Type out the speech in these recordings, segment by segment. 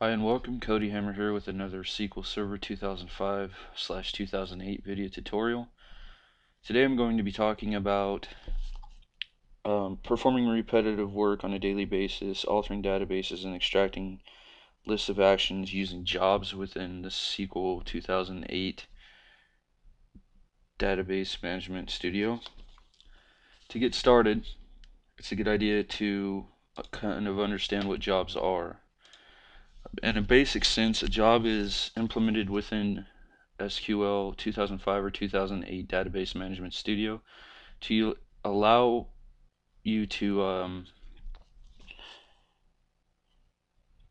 Hi and welcome, Cody Hammer here with another SQL Server 2005/2008 video tutorial. Today I'm going to be talking about performing repetitive work on a daily basis, altering databases, and extracting lists of actions using jobs within the SQL 2008 Database Management Studio. To get started, it's a good idea to kind of understand what jobs are. In a basic sense, a job is implemented within SQL 2005 or 2008 Database Management Studio to allow you to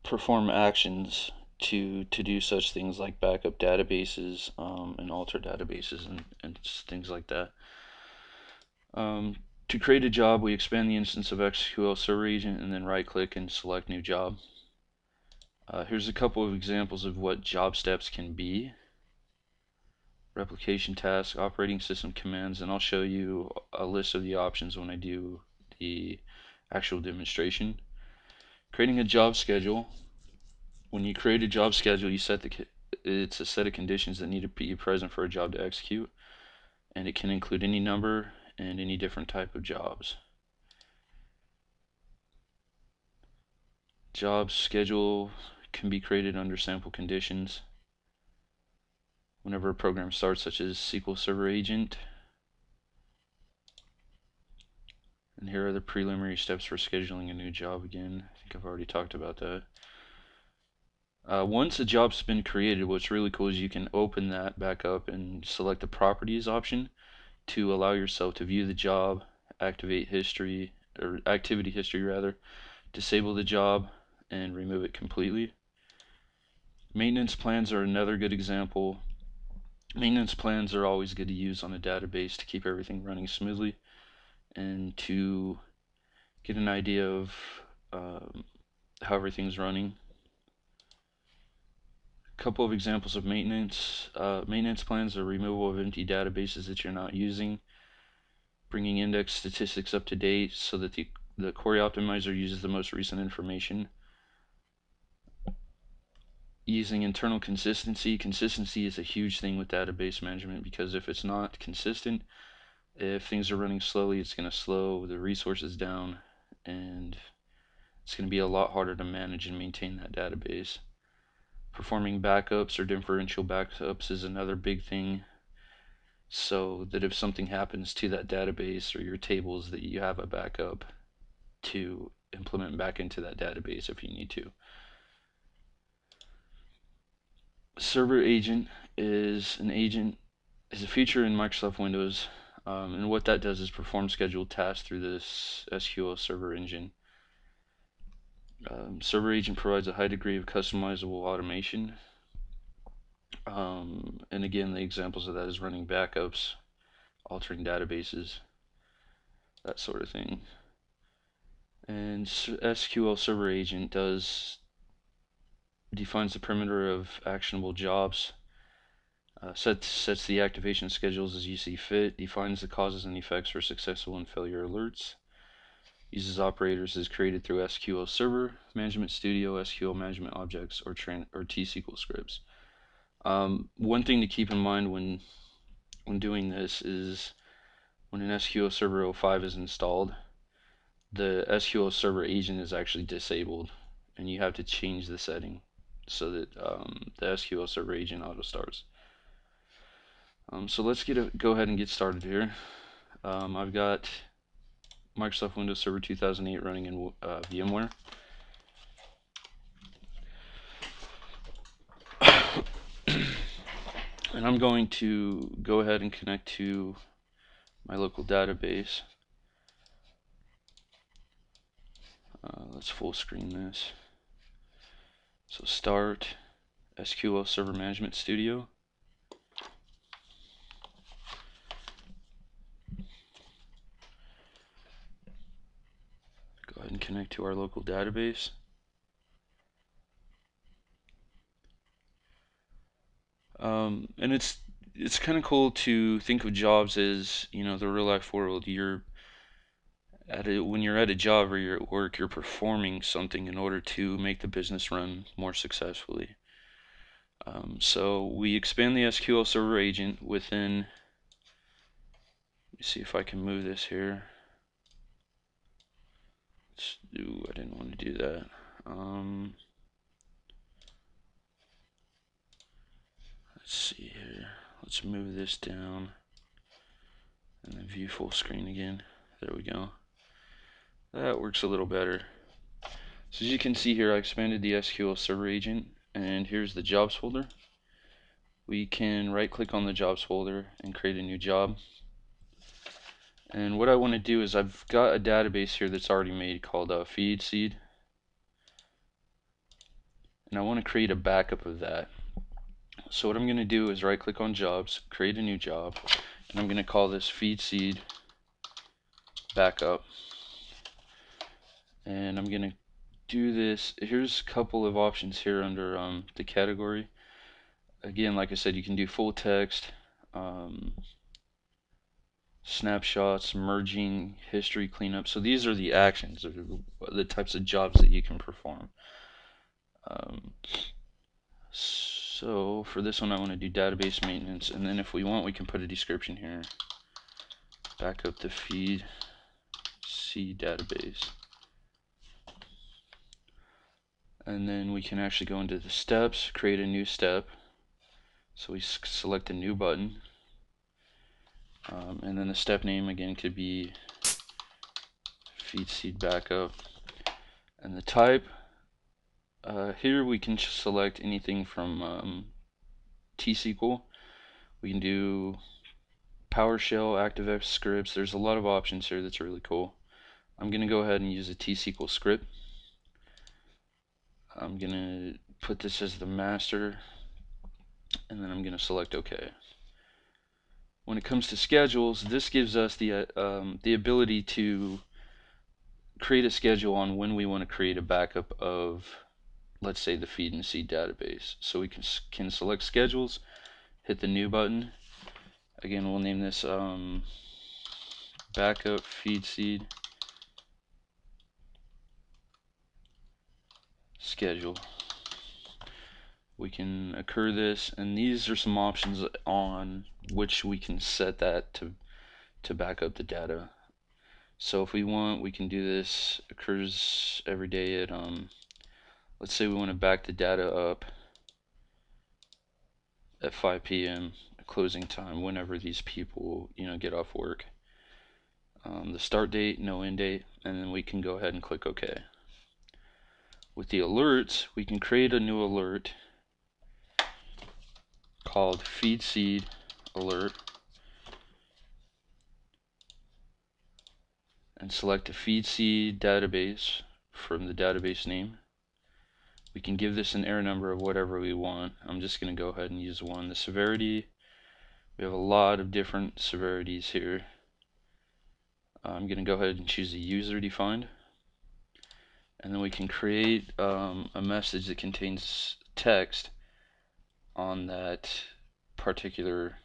perform actions to do such things like backup databases and alter databases and things like that. To create a job, we expand the instance of SQL Server Agent and then right click and select New Job. Here's a couple of examples of what job steps can be. Replication task, operating system commands, and I'll show you a list of the options when I do the actual demonstration. Creating a job schedule. When you create a job schedule, it's a set of conditions that need to be present for a job to execute, and it can include any number and any different type of jobs. Job schedule can be created under sample conditions whenever a program starts, such as SQL Server Agent. And here are the preliminary steps for scheduling a new job again. I think I've already talked about that. Once a job's been created, what's really cool is you can open that back up and select the properties option to allow yourself to view the job, activate history, or activity history rather, disable the job, and remove it completely. Maintenance plans are another good example. Maintenance plans are always good to use on a database to keep everything running smoothly and to get an idea of how everything's running. A couple of examples of maintenance. Maintenance plans are removal of empty databases that you're not using, bringing index statistics up to date so that the query optimizer uses the most recent information. Using internal consistency. Consistency is a huge thing with database management because if it's not consistent, if things are running slowly, it's going to slow the resources down and it's going to be a lot harder to manage and maintain that database. Performing backups or differential backups is another big thing, so that if something happens to that database or your tables, that you have a backup to implement back into that database if you need to. Server agent is a feature in Microsoft Windows, and what that does is perform scheduled tasks through this SQL Server engine. Server agent provides a high degree of customizable automation, and again, the examples of that is running backups, altering databases, that sort of thing. And SQL Server Agent defines the perimeter of actionable jobs, sets the activation schedules as you see fit, defines the causes and effects for successful and failure alerts, uses operators as created through SQL Server, Management Studio, SQL Management Objects, or T-SQL scripts. One thing to keep in mind when doing this is when an SQL Server 05 is installed, the SQL Server agent is actually disabled, and you have to change the setting so that the SQL Server agent auto starts. So let's go ahead and get started here. I've got Microsoft Windows Server 2008 running in VMware. And I'm going to go ahead and connect to my local database. Let's full screen this. So start SQL Server Management Studio. Go ahead and connect to our local database. And it's kind of cool to think of jobs as, the real life world. You're when you're at a job or you're at work, you're performing something in order to make the business run more successfully. So we expand the SQL Server agent within, let me see if I can move this here. I didn't want to do that. Let's see here. Let's move this down and then view full screen again. There we go. That works a little better. So as you can see here, I expanded the SQL Server agent, and here's the jobs folder. We can right click on the jobs folder and create a new job. And what I want to do is I've got a database here that's already made called FeedSeed, and I want to create a backup of that. So what I'm going to do is right click on jobs, create a new job, and I'm going to call this FeedSeed backup. And I'm going to do this. Here's a couple of options here under the category. Again, like I said, you can do full text, snapshots, merging, history cleanup. So these are the actions, or the types of jobs that you can perform. So for this one, I want to do database maintenance, and then if we want, we can put a description here. Back up the feed C database, and then we can actually go into the steps, create a new step. So we select a new button, and then the step name again could be feed seed backup, and the type. Here we can select anything from T-SQL. We can do PowerShell, ActiveX scripts. There's a lot of options here that's really cool. I'm going to go ahead and use a T-SQL script. I'm going to put this as the master, and then I'm going to select OK. When it comes to schedules, this gives us the ability to create a schedule on when we want to create a backup of, let's say, the feed and seed database. So we can select schedules, hit the new button. Again, we'll name this backup feed seed schedule. We can occur this, and these are some options on which we can set that to back up the data. So if we want, we can do this occurs every day at let's say we want to back the data up at 5 p.m. closing time, whenever these people get off work. The start date, no end date, and then we can go ahead and click OK. With the alerts, we can create a new alert called feed seed alert, and select a feed seed database from the database name. We can give this an error number of whatever we want. I'm just going to go ahead and use one. The severity, we have a lot of different severities here. I'm going to go ahead and choose a user defined, and then we can create a message that contains text on that particular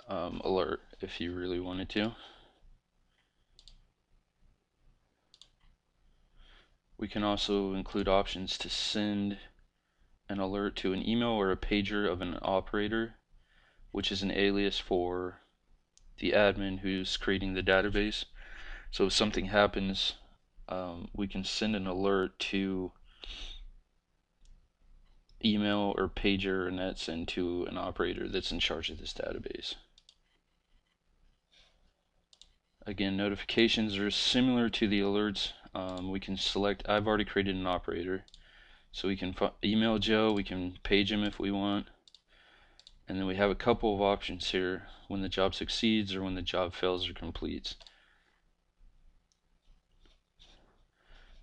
alert if you really wanted to. We can also include options to send an alert to an email or a pager of an operator, which is an alias for the admin who's creating the database. So if something happens, we can send an alert to email or pager, and that's sent to an operator that's in charge of this database. Again, notifications are similar to the alerts. We can select, I've already created an operator, so we can email Joe, we can page him if we want, and then we have a couple of options here: when the job succeeds or when the job fails or completes.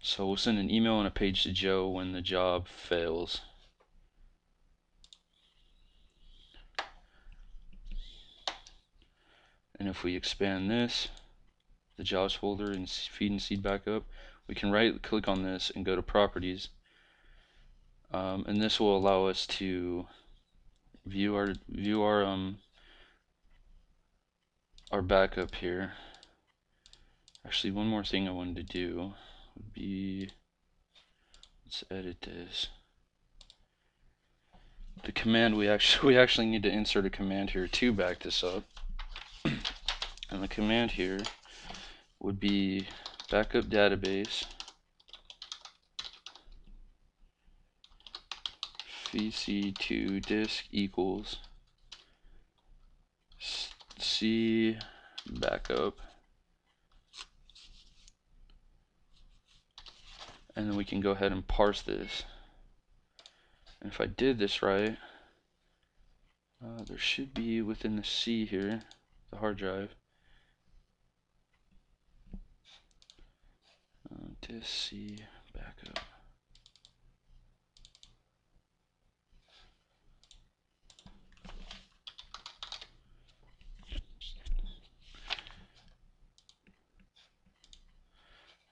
So we'll send an email and a page to Joe when the job fails. And if we expand this, the jobs folder and feed and seed backup, we can right click on this and go to properties, and this will allow us to view our backup here. Actually, one more thing I wanted to do would be, let's edit this. The command, we actually need to insert a command here to back this up. And the command here would be backup database vc2 disk equals c backup, and then we can go ahead and parse this. And if I did this right, there should be within the C here, the hard drive, disk C backup.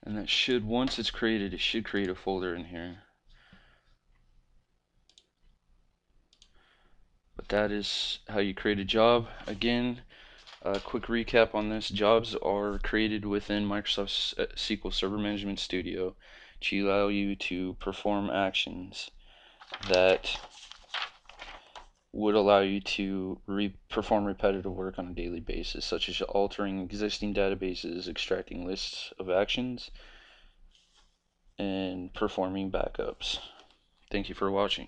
And that should, once it's created, it should create a folder in here. But that is how you create a job. Again, a quick recap on this. Jobs are created within Microsoft SQL Server Management Studio to allow you to perform actions that would allow you to perform repetitive work on a daily basis, such as altering existing databases, extracting lists of actions, and performing backups. Thank you for watching.